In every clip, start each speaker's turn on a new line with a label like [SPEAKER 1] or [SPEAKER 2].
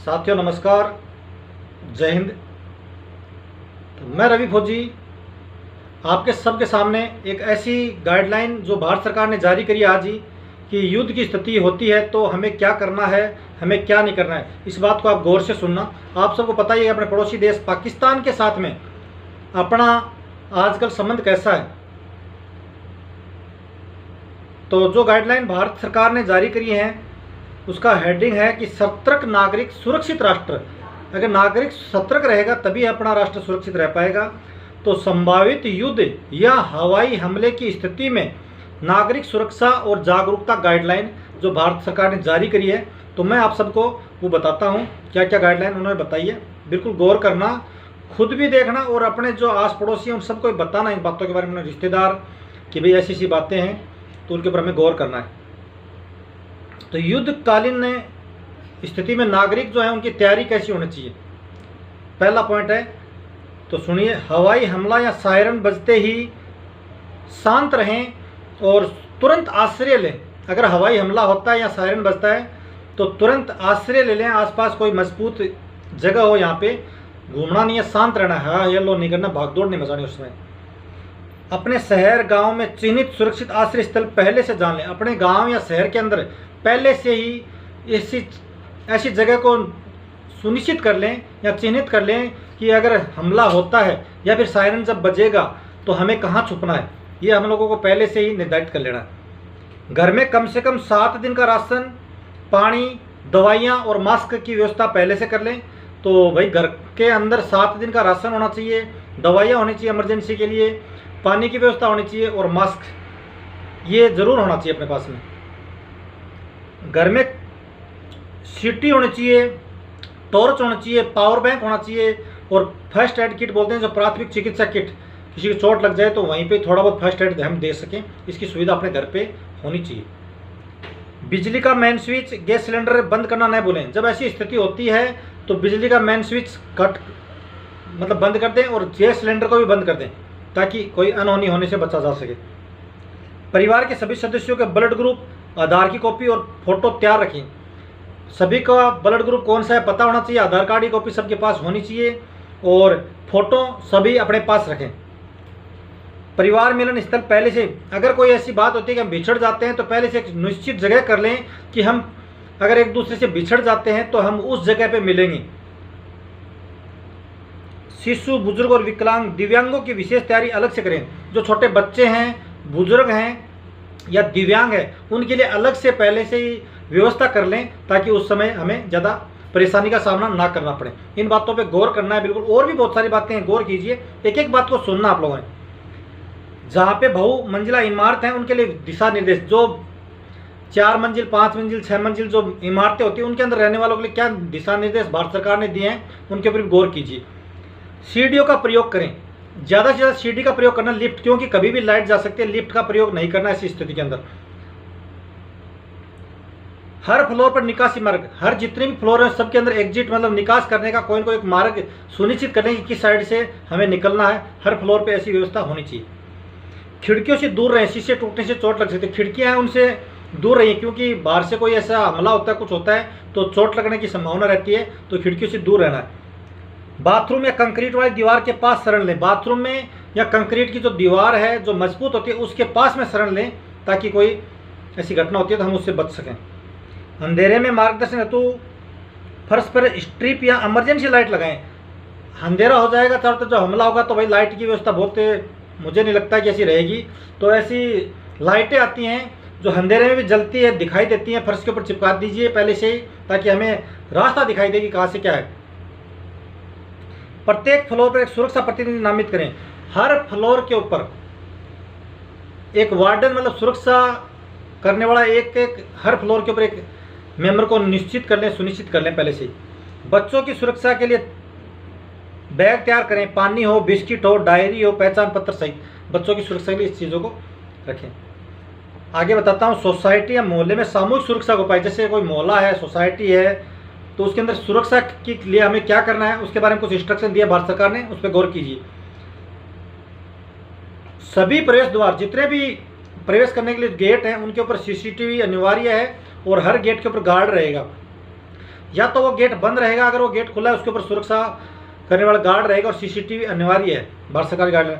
[SPEAKER 1] साथियों नमस्कार, जय हिंद। तो मैं रवि फौजी आपके सबके सामने एक ऐसी गाइडलाइन जो भारत सरकार ने जारी करी आज ही कि युद्ध की स्थिति होती है तो हमें क्या करना है, हमें क्या नहीं करना है, इस बात को आप गौर से सुनना। आप सबको पता ही है अपने पड़ोसी देश पाकिस्तान के साथ में अपना आजकल संबंध कैसा है। तो जो गाइडलाइन भारत सरकार ने जारी करी है उसका हेडिंग है कि सतर्क नागरिक सुरक्षित राष्ट्र। अगर नागरिक सतर्क रहेगा तभी अपना राष्ट्र सुरक्षित रह पाएगा। तो संभावित युद्ध या हवाई हमले की स्थिति में नागरिक सुरक्षा और जागरूकता गाइडलाइन जो भारत सरकार ने जारी करी है, तो मैं आप सबको वो बताता हूँ क्या क्या गाइडलाइन उन्होंने बताई है। बिल्कुल गौर करना, खुद भी देखना और अपने जो आस पड़ोसी हैं उन सबको बताना इन बातों के बारे में, रिश्तेदार कि भाई ऐसी ऐसी बातें हैं तो उनके ऊपर हमें गौर करना है। तो युद्धकालीन स्थिति में नागरिक जो है उनकी तैयारी कैसी होनी चाहिए, पहला पॉइंट है। तो सुनिए, हवाई हमला या सायरन बजते ही शांत रहें और तुरंत आश्रय लें। अगर हवाई हमला होता है या सायरन बजता है तो तुरंत आश्रय ले लें। आसपास कोई मजबूत जगह हो, यहाँ पे घूमना नहीं है, शांत रहना है, हाँ येलो नहीं करना, भागदौड़ नहीं मचानी उसमें। अपने शहर गांव में चिन्हित सुरक्षित आश्रय स्थल पहले से जान लें। अपने गांव या शहर के अंदर पहले से ही ऐसी जगह को सुनिश्चित कर लें या चिन्हित कर लें कि अगर हमला होता है या फिर सायरन जब बजेगा तो हमें कहाँ छुपना है, ये हम लोगों को पहले से ही निर्धारित कर लेना है। घर में कम से कम 7 दिन का राशन, पानी, दवाइयाँ और मास्क की व्यवस्था पहले से कर लें। तो भाई घर के अंदर 7 दिन का राशन होना चाहिए, दवाइयाँ होनी चाहिए इमरजेंसी के लिए, पानी की व्यवस्था होनी चाहिए और मास्क ये ज़रूर होना चाहिए अपने पास में। घर में सीटी होनी चाहिए, टॉर्च होना चाहिए, पावर बैंक होना चाहिए और फर्स्ट एड किट बोलते हैं जो प्राथमिक चिकित्सा किट, किसी की चोट लग जाए तो वहीं पे थोड़ा बहुत फर्स्ट एड हम दे सकें, इसकी सुविधा अपने घर पे होनी चाहिए। बिजली का मेन स्विच, गैस सिलेंडर बंद करना नहीं भूलें। जब ऐसी स्थिति होती है तो बिजली का मेन स्विच बंद कर दें और गैस सिलेंडर को भी बंद कर दें ताकि कोई अनहोनी होने से बचा जा सके। परिवार के सभी सदस्यों के ब्लड ग्रुप, आधार की कॉपी और फोटो तैयार रखें। सभी का ब्लड ग्रुप कौन सा है पता होना चाहिए, आधार कार्ड की कॉपी सबके पास होनी चाहिए और फोटो सभी अपने पास रखें। परिवार मिलन स्थल पहले से, अगर कोई ऐसी बात होती है कि हम बिछड़ जाते हैं तो पहले से एक निश्चित जगह कर लें कि हम अगर एक दूसरे से बिछड़ जाते हैं तो हम उस जगह पे मिलेंगे। शिशु, बुजुर्ग और विकलांग, दिव्यांगों की विशेष तैयारी अलग से करें। जो छोटे बच्चे हैं, बुजुर्ग हैं या दिव्यांग है उनके लिए अलग से पहले से ही व्यवस्था कर लें ताकि उस समय हमें ज़्यादा परेशानी का सामना ना करना पड़े। इन बातों पे गौर करना है बिल्कुल। और भी बहुत सारी बातें हैं, गौर कीजिए, एक एक बात को सुनना आप लोगों ने। जहाँ पे बहुमंजिला इमारत हैं उनके लिए दिशा निर्देश, जो 4 मंजिल, 5 मंजिल, 6 मंजिल जो इमारतें होती हैं उनके अंदर रहने वालों के लिए क्या दिशा निर्देश भारत सरकार ने दिए हैं उनके ऊपर गौर कीजिए। सीढ़ियों का प्रयोग करें, ज़्यादा से ज़्यादा सीढ़ी का प्रयोग करना। लिफ्ट, क्योंकि कभी भी लाइट जा सकती है, लिफ्ट का प्रयोग नहीं करना ऐसी स्थिति के अंदर। हर फ्लोर पर निकासी मार्ग, हर जितने भी फ्लोर हैं सबके अंदर एग्जिट निकास करने का कोई ना कोई एक मार्ग सुनिश्चित करने की किस साइड से हमें निकलना है, हर फ्लोर पे ऐसी व्यवस्था होनी चाहिए। खिड़कियों से दूर रहें, शीशे टूटने से चोट लग सकती है, खिड़कियाँ हैं उनसे दूर रहिए क्योंकि बाहर से कोई ऐसा हमला होता है, कुछ होता है तो चोट लगने की संभावना रहती है, तो खिड़कियों से दूर रहना है। बाथरूम या कंक्रीट वाली दीवार के पास शरण लें। बाथरूम में या कंक्रीट की जो दीवार है जो मजबूत होती है उसके पास में शरण लें ताकि कोई ऐसी घटना होती है तो हम उससे बच सकें। अंधेरे में मार्गदर्शन हेतु फर्श पर स्ट्रिप या इमरजेंसी लाइट लगाएं। अंधेरा हो जाएगा तो जो हमला होगा तो भाई लाइट की व्यवस्था बहुत, मुझे नहीं लगता कि ऐसी रहेगी। तो ऐसी लाइटें आती हैं जो अंधेरे में भी जलती है, दिखाई देती हैं, फर्श के ऊपर चिपका दीजिए पहले से ही ताकि हमें रास्ता दिखाई दे कि कहाँ से क्या है। प्रत्येक फ्लोर पर एक सुरक्षा प्रतिनिधि नामित करें। हर फ्लोर के ऊपर एक वार्डन सुरक्षा करने वाला एक हर फ्लोर के ऊपर एक मेंबर को निश्चित कर लें, सुनिश्चित कर लें पहले से ही। बच्चों की सुरक्षा के लिए बैग तैयार करें, पानी हो, बिस्किट हो, डायरी हो, पहचान पत्र सहित बच्चों की सुरक्षा के लिए इस चीज़ों को रखें। आगे बताता हूँ, सोसाइटी या मोहल्ले में सामूहिक सुरक्षा को पाए। जैसे कोई मोहल्ला है, सोसाइटी है, तो उसके अंदर सुरक्षा के लिए हमें क्या करना है उसके बारे में कुछ इंस्ट्रक्शन दिया भारत सरकार ने, उस पर गौर कीजिए। सभी प्रवेश द्वार, जितने भी प्रवेश करने के लिए गेट हैं उनके ऊपर सीसीटीवी अनिवार्य है और हर गेट के ऊपर गार्ड रहेगा या तो वो गेट बंद रहेगा, अगर वो गेट खुला है उसके ऊपर सुरक्षा करने वाला गार्ड रहेगा और सीसीटीवी अनिवार्य है, भारत सरकार की गाइडलाइन।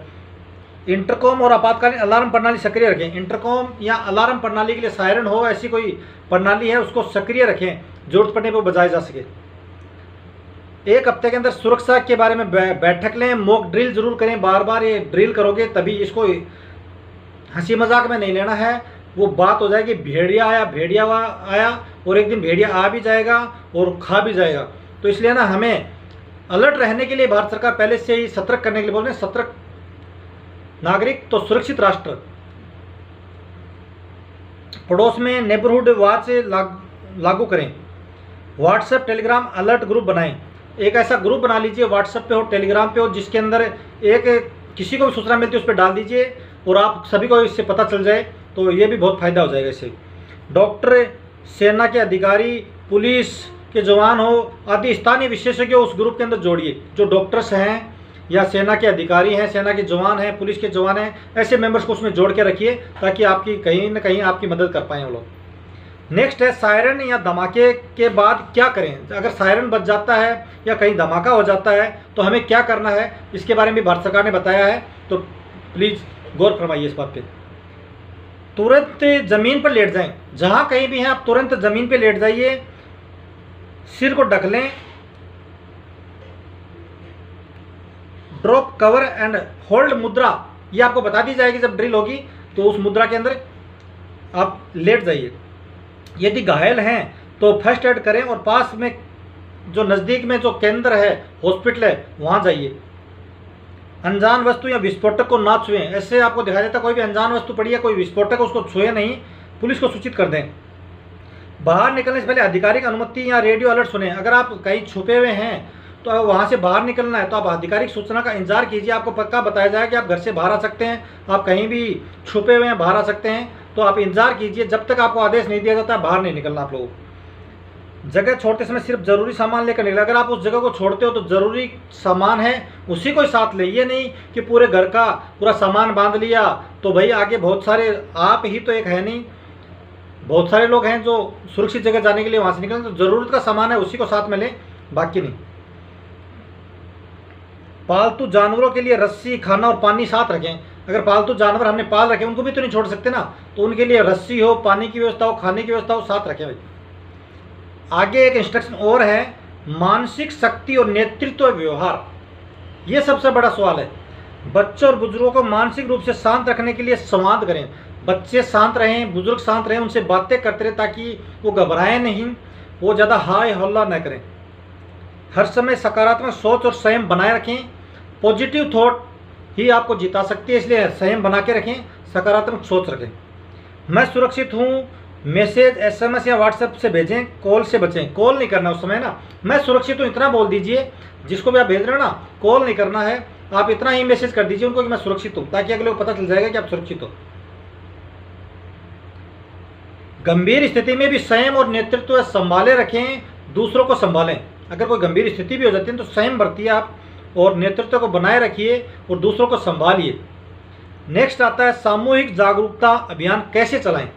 [SPEAKER 1] इंटरकॉम और आपातकालीन अलार्म प्रणाली सक्रिय रखें। इंटरकॉम या अलार्म प्रणाली के लिए सायरन हो, ऐसी कोई प्रणाली है उसको सक्रिय रखें, जरूरत पड़ने पर बजाया जा सके। एक हफ्ते के अंदर सुरक्षा के बारे में बैठक लें, मॉक ड्रिल जरूर करें, बार बार ये ड्रिल करोगे तभी, इसको हंसी मजाक में नहीं लेना है, वो बात हो जाएगी भेड़िया आया और एक दिन भेड़िया आ भी जाएगा और खा भी जाएगा। तो इसलिए ना हमें अलर्ट रहने के लिए भारत सरकार पहले से ही सतर्क करने के लिए बोल रहे हैं, सतर्क नागरिक तो सुरक्षित राष्ट्र। पड़ोस में नेबरहुड वॉच लागू करें। व्हाट्सएप टेलीग्राम अलर्ट ग्रुप बनाएं। एक ऐसा ग्रुप बना लीजिए, व्हाट्सएप पे हो, टेलीग्राम पे हो, जिसके अंदर एक किसी को भी सूचना मिलती है उस पर डाल दीजिए और आप सभी को इससे पता चल जाए, तो ये भी बहुत फायदा हो जाएगा इससे। डॉक्टर, सेना के अधिकारी, पुलिस के जवान हो आदि स्थानीय विशेषज्ञ उस ग्रुप के अंदर जोड़िए। जो डॉक्टर्स हैं या सेना के अधिकारी हैं, सेना के जवान हैं, पुलिस के जवान हैं, ऐसे मेंबर्स को उसमें जोड़ के रखिए ताकि आपकी कहीं ना कहीं आपकी मदद कर पाएँ वो लोग। नेक्स्ट है सायरन या धमाके के बाद क्या करें। अगर सायरन बज जाता है या कहीं धमाका हो जाता है तो हमें क्या करना है, इसके बारे में भी भारत सरकार ने बताया है, तो प्लीज़ गौर फरमाइए इस बात पे। तुरंत ज़मीन पर लेट जाएं, जहाँ कहीं भी हैं आप तुरंत ज़मीन पे लेट जाइए, सिर को ढक लें, ड्रॉप कवर एंड होल्ड मुद्रा ये आपको बता दी जाएगी जब ड्रिल होगी, तो उस मुद्रा के अंदर आप लेट जाइए। यदि घायल हैं तो फर्स्ट एड करें और पास में जो नज़दीक में जो केंद्र है, हॉस्पिटल है, वहाँ जाइए। अनजान वस्तु या विस्फोटक को ना छुएं। ऐसे आपको दिखाई देता कोई भी अनजान वस्तु पड़ी है, कोई विस्फोटक, उसको छुए नहीं, पुलिस को सूचित कर दें। बाहर निकलने से पहले आधिकारिक अनुमति या रेडियो अलर्ट सुने। अगर आप कहीं छुपे हुए हैं तो वहाँ से बाहर निकलना है तो आप आधिकारिक सूचना का इंतजार कीजिए, आपको पक्का बताया जाएगा कि आप घर से बाहर आ सकते हैं, आप कहीं भी छुपे हुए हैं बाहर आ सकते हैं, तो आप इंतजार कीजिए जब तक आपको आदेश नहीं दिया जाता है, बाहर नहीं निकलना आप लोगों को। जगह छोड़ते समय सिर्फ ज़रूरी सामान लेकर निकले। अगर आप उस जगह को छोड़ते हो तो ज़रूरी सामान है उसी को साथ ले, ये नहीं कि पूरे घर का पूरा सामान बांध लिया, तो भाई आगे बहुत सारे, आप ही तो एक है नहीं, बहुत सारे लोग हैं जो सुरक्षित जगह जाने के लिए वहाँ से निकलें, तो ज़रूरत का सामान है उसी को साथ में लें, बाकी नहीं। पालतू जानवरों के लिए रस्सी, खाना और पानी साथ रखें। अगर पालतू जानवर हमने पाल रखे उनको भी तो नहीं छोड़ सकते ना, तो उनके लिए रस्सी हो, पानी की व्यवस्था हो, खाने की व्यवस्था हो, साथ रखें भाई। आगे एक इंस्ट्रक्शन और है, मानसिक शक्ति और नेतृत्व व्यवहार, ये सबसे बड़ा सवाल है। बच्चों और बुजुर्गों को मानसिक रूप से शांत रखने के लिए संवाद करें। बच्चे शांत रहें, बुजुर्ग शांत रहें, उनसे बातें करते रहें ताकि वो घबराएं नहीं, वो ज़्यादा हाय हल्ला न करें। हर समय सकारात्मक सोच और संयम बनाए रखें। पॉजिटिव थॉट ही आपको जिता सकती है, इसलिए संयम बना के रखें, सकारात्मक सोच रखें। मैं सुरक्षित हूँ मैसेज SMS या व्हाट्सएप से भेजें, कॉल से बचें। कॉल नहीं करना उस समय ना, मैं सुरक्षित हूँ इतना बोल दीजिए, जिसको भी आप भेज रहे हो ना, कॉल नहीं करना है, आप इतना ही मैसेज कर दीजिए उनको कि मैं सुरक्षित हूँ, ताकि अगले को पता चल जाएगा कि आप सुरक्षित हो। गंभीर स्थिति में भी संयम और नेतृत्व संभाले रखें, दूसरों को संभालें। अगर कोई गंभीर स्थिति भी हो जाती है तो संयम बरतिए आप और नेतृत्व को बनाए रखिए और दूसरों को संभालिए। नेक्स्ट आता है सामूहिक जागरूकता अभियान कैसे चलाएं।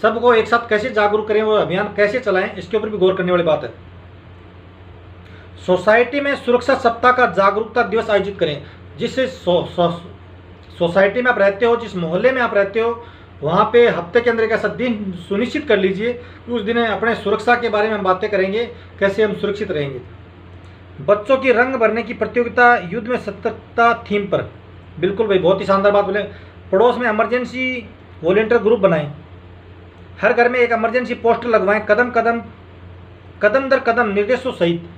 [SPEAKER 1] सबको एक साथ कैसे जागरूक करें, वो अभियान कैसे चलाएं, इसके ऊपर भी गौर करने वाली बात है। सोसाइटी में सुरक्षा सप्ताह का जागरूकता दिवस आयोजित करें। जिस सोसाइटी में आप रहते हो, जिस मोहल्ले में आप रहते हो, वहाँ पे हफ्ते के अंदर एक ऐसा दिन सुनिश्चित कर लीजिए कि उस दिन अपने सुरक्षा के बारे में हम बातें करेंगे, कैसे हम सुरक्षित रहेंगे। बच्चों की रंग भरने की प्रतियोगिता युद्ध में सतर्कता थीम पर। बिल्कुल भाई, बहुत ही शानदार बात बोले। पड़ोस में इमरजेंसी वॉलेंटियर ग्रुप बनाएं। हर घर में एक इमरजेंसी पोस्टर लगवाएं। कदम दर कदम निर्देशों सहित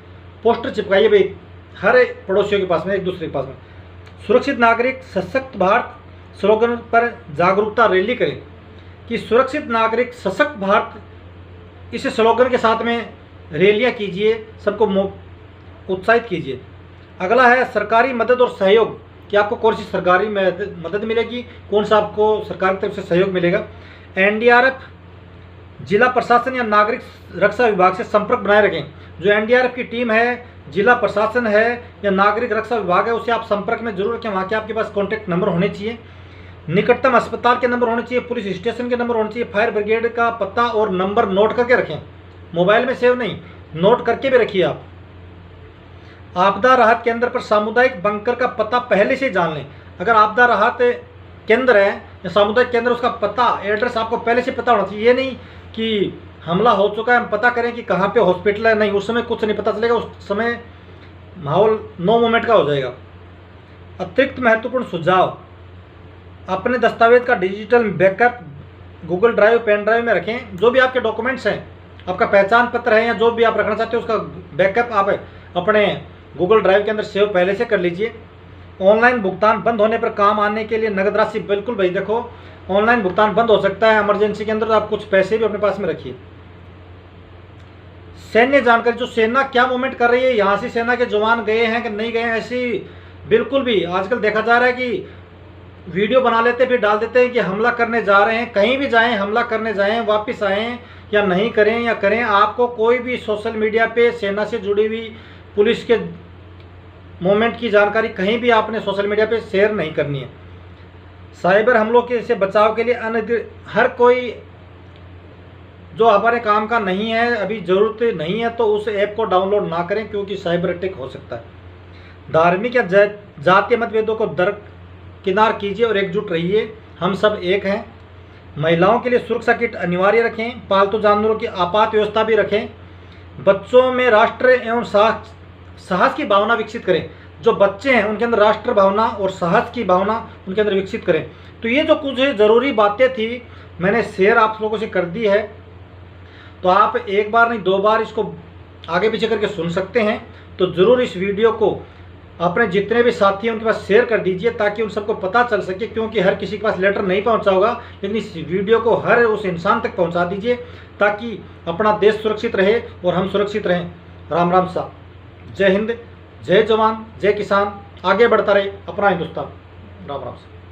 [SPEAKER 1] पोस्टर चिपकाइए भाई हर पड़ोसियों के पास में, एक दूसरे के पास में। सुरक्षित नागरिक सशक्त भारत स्लोगन पर जागरूकता रैली करें कि सुरक्षित नागरिक सशक्त भारत, इस स्लोगन के साथ में रैलियाँ कीजिए, सबको उत्साहित कीजिए। अगला है सरकारी मदद और सहयोग, कि आपको कौन सी सरकारी मदद मिलेगी, कौन सा आपको सरकार की तरफ से सहयोग मिलेगा। NDRF, जिला प्रशासन या नागरिक रक्षा विभाग से संपर्क बनाए रखें। जो NDRF की टीम है, जिला प्रशासन है या नागरिक रक्षा विभाग है, उससे आप संपर्क में जरूर रखें। वहाँ के आपके पास कॉन्टैक्ट नंबर होने चाहिए, निकटतम अस्पताल के नंबर होने चाहिए, पुलिस स्टेशन के नंबर होने चाहिए, फायर ब्रिगेड का पता और नंबर नोट करके रखें, मोबाइल में सेव नहीं। नोट करके भी रखिए आप। आपदा राहत केंद्र पर सामुदायिक बंकर का पता पहले से जान लें। अगर आपदा राहत केंद्र है या सामुदायिक केंद्र, उसका पता एड्रेस आपको पहले से पता होना चाहिए। ये नहीं कि हमला हो चुका है हम पता करें कि कहाँ पे हॉस्पिटल है, नहीं, उस समय कुछ नहीं पता चलेगा, उस समय माहौल नो मोमेंट का हो जाएगा। अतिरिक्त महत्वपूर्ण सुझाव, अपने दस्तावेज का digital backup Google drive, pen drive में रखें। जो भी आपके डॉक्यूमेंट्स हैं, आपका पहचान पत्र है या जो भी आप रखना चाहते हो, उसका बैकअप आप अपने गूगल ड्राइव के अंदर सेव पहले से कर लीजिए। ऑनलाइन भुगतान बंद होने पर काम आने के लिए नगद राशि, बिल्कुल भाई देखो ऑनलाइन भुगतान बंद हो सकता है इमरजेंसी के अंदर, तो आप कुछ पैसे भी अपने पास में रखिए। सैन्य जानकारी, जो सेना क्या मूवमेंट कर रही है, यहाँ से सेना के जवान गए हैं कि नहीं गए हैं, ऐसी बिल्कुल भी आजकल देखा जा रहा है कि वीडियो बना लेते फिर डाल देते हैं कि हमला करने जा रहे हैं। कहीं भी जाएं, हमला करने जाएं, वापस आएँ या नहीं करें या करें, आपको कोई भी सोशल मीडिया पे सेना से जुड़ी हुई पुलिस के मूवमेंट की जानकारी कहीं भी आपने सोशल मीडिया पे शेयर नहीं करनी है। साइबर हमलों के से बचाव के लिए हर कोई जो हमारे काम का नहीं है, अभी ज़रूरत नहीं है, तो उस ऐप को डाउनलोड ना करें क्योंकि साइबर अटैक हो सकता है। धार्मिक या जातीय मतभेदों को दरकिनार कीजिए और एकजुट रहिए, हम सब एक हैं। महिलाओं के लिए सुरक्षा किट अनिवार्य रखें। पालतू जानवरों की आपात व्यवस्था भी रखें। बच्चों में राष्ट्र एवं साहस की भावना विकसित करें। जो बच्चे हैं उनके अंदर राष्ट्र भावना और साहस की भावना उनके अंदर विकसित करें। तो ये जो कुछ ज़रूरी बातें थी मैंने शेयर आप लोगों से कर दी है, तो आप एक बार नहीं 2 बार इसको आगे पीछे करके सुन सकते हैं। तो ज़रूर इस वीडियो को अपने जितने भी साथी हैं उनके पास शेयर कर दीजिए ताकि उन सबको पता चल सके, क्योंकि हर किसी के पास लेटर नहीं पहुंचा होगा, लेकिन इस वीडियो को हर उस इंसान तक पहुंचा दीजिए ताकि अपना देश सुरक्षित रहे और हम सुरक्षित रहें। राम राम साहब। जय हिंद, जय जवान, जय किसान, आगे बढ़ता रहे अपना हिंदुस्तान। राम राम साहब।